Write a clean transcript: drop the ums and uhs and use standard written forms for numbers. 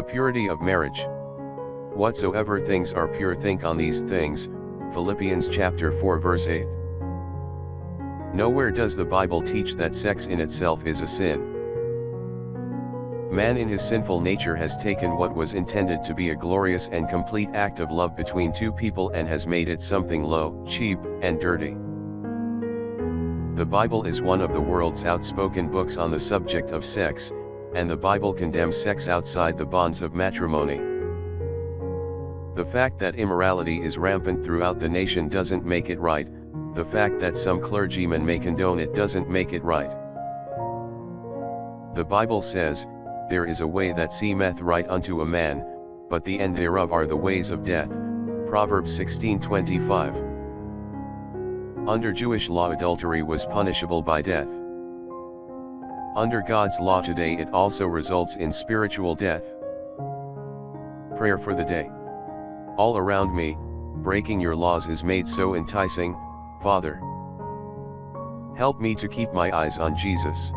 The purity of marriage. Whatsoever things are pure, think on these things. Philippians chapter 4 verse 8. Nowhere does the Bible teach that sex in itself is a sin. Man in his sinful nature has taken what was intended to be a glorious and complete act of love between two people and has made it something low, cheap, and dirty. The Bible is one of the world's outspoken books on the subject of sex, and the Bible condemns sex outside the bonds of matrimony. The fact that immorality is rampant throughout the nation doesn't make it right. The fact that some clergymen may condone it doesn't make it right. The Bible says, "There is a way that seemeth right unto a man, but the end thereof are the ways of death." Proverbs 16:25. Under Jewish law, adultery was punishable by death. Under God's law today, it also results in spiritual death. Prayer for the day. All around me, breaking your laws is made so enticing. Father, help me to keep my eyes on Jesus.